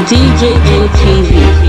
DJM TV.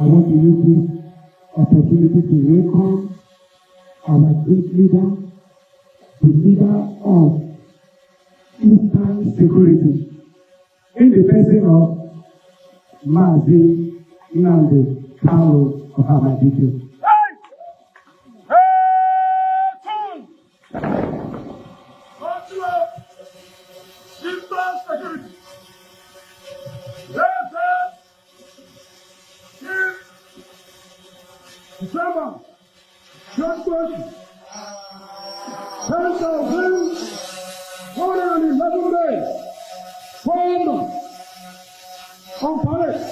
I want to use this opportunity to welcome our great leader, the leader of Eastern Security, in the person of Mazi Nande Paulo of Amotekun. December 10,111 days formed on parade.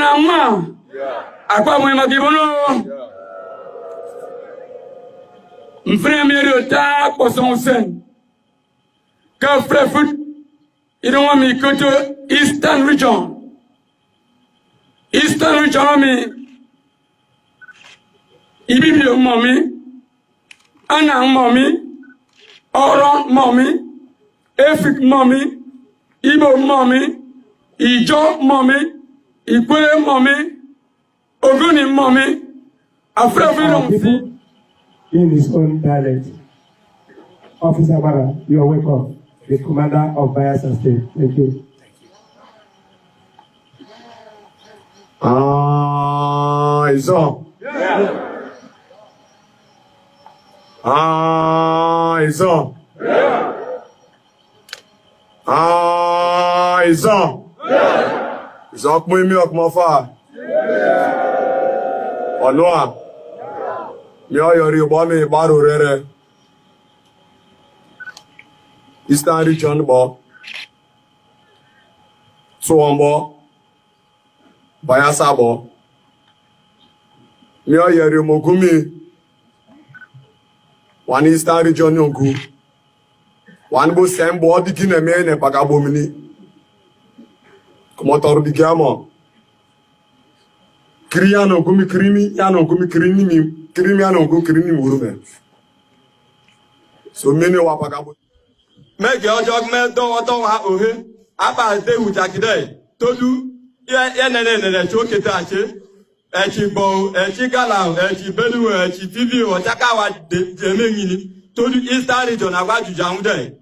Anama. Akwa mwema kibono. Mfremere ota poson sen. Ka frefut. Ido wami koto Eastern Region. Eastern Region wami. Ibibio mami. Ana mami. Oro mami. Efik mami. Ibo mami. Ijo mami. Ikwe mami. Oguni mami. Afrefut in his own dialect. Officer Mara, you are welcome. The commander of Biafra State. Thank you. It's on. Yeah. It's on. Yeah. It's on. Yeah. It's on. Me up my far. Yeah. Olua. Me ayori obame baro rere. Eastern Region bo. So bo. Bayasa bo. Me ayori mogumi. One Eastern Region yonku. One bo sembo dikine me ne bagabomini. Komotor digamo. Kriano gumi krimi, yano gumi krimi mi, krimi yano gumi krimi murume. So many wapagabo. Make your jog me don't ha ohe. Aba de ujakide. Tolu ye nene choketache. Echi bo, echi galang, echi belu, echi TV or chakawa de mengini. Tolu Eastern Region agwaju jaunde.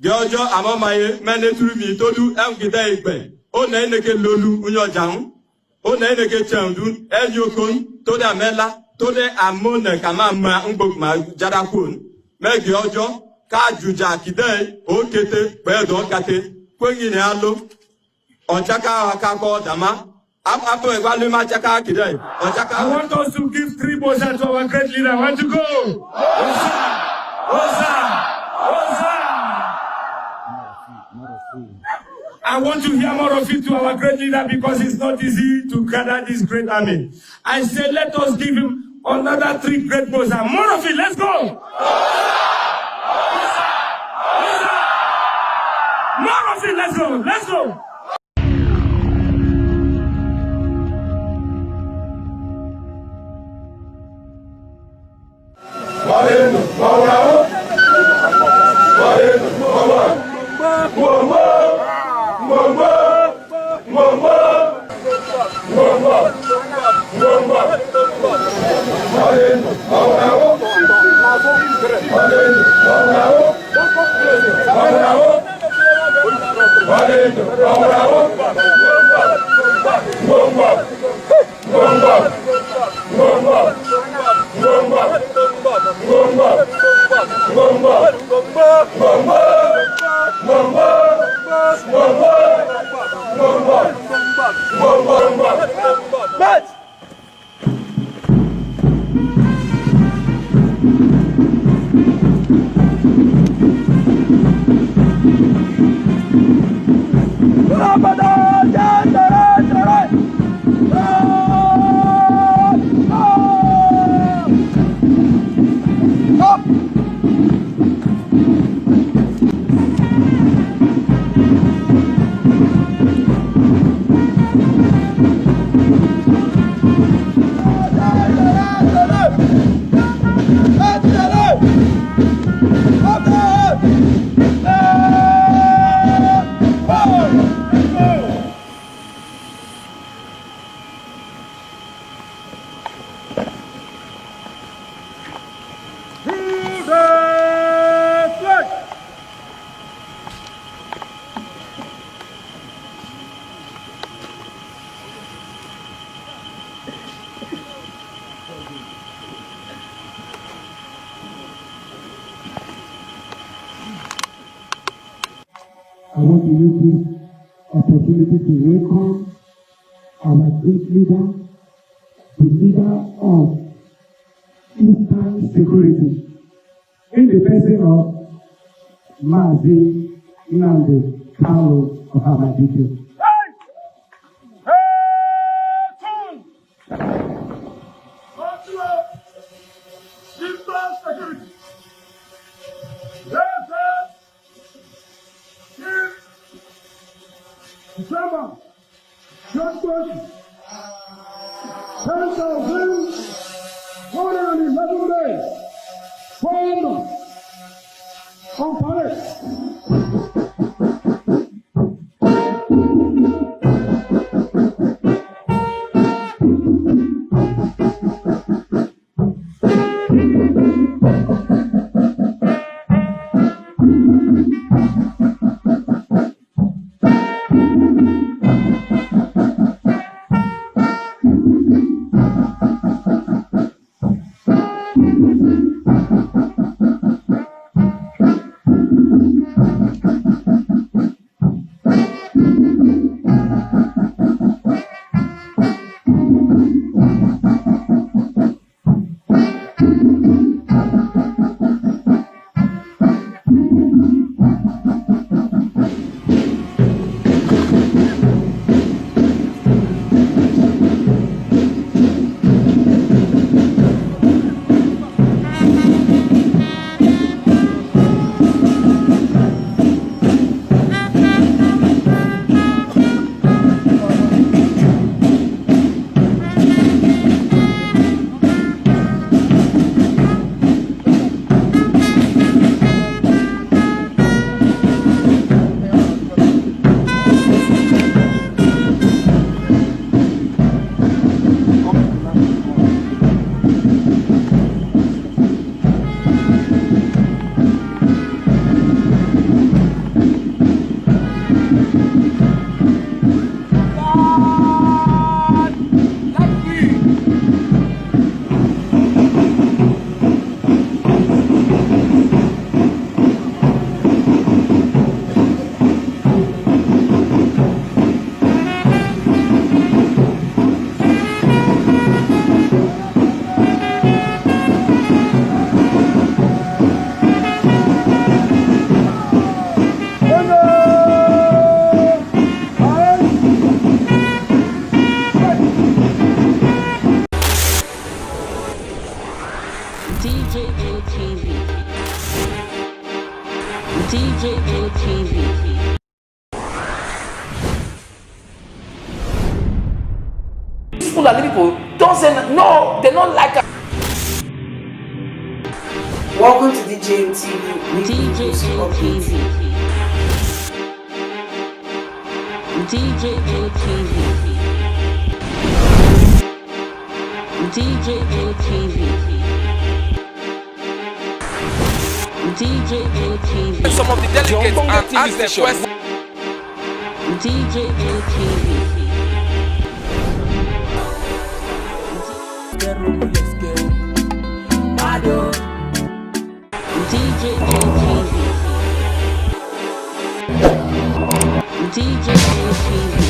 Georgia amamaye mene through me tolu emgide igbe. O na eneke lolu unyo jaun. O na eneke chandun eljokon to de mela to de amone kama ma mbok ma jarakun. Make your jog ka juja kide o kete pedo kate kwengi ne alo onchaka akako dama apo egwalu ma chaka kide onchaka. I want us to give 3 bozas to our great leader. I want to go. Oza! I want to hear more of it to our great leader because it's not easy to gather this great army. I said, let us give him another 3 great bozas. More of it. Let's go. More of it, let's go, let's go. I want to use this opportunity to welcome our great leader, the leader of Eastern Security, in the person of Mazi Nande Carlo of Amotekun. 10,111 days from on parade. DJM TV. DJM TV. Fulani people don't say no, they don't like us. Welcome to DJM TV. DJM TV. DJM TV. DJM TV. DJM TV. Some of the delegates and ask their questions. DJM TV. DJM TV.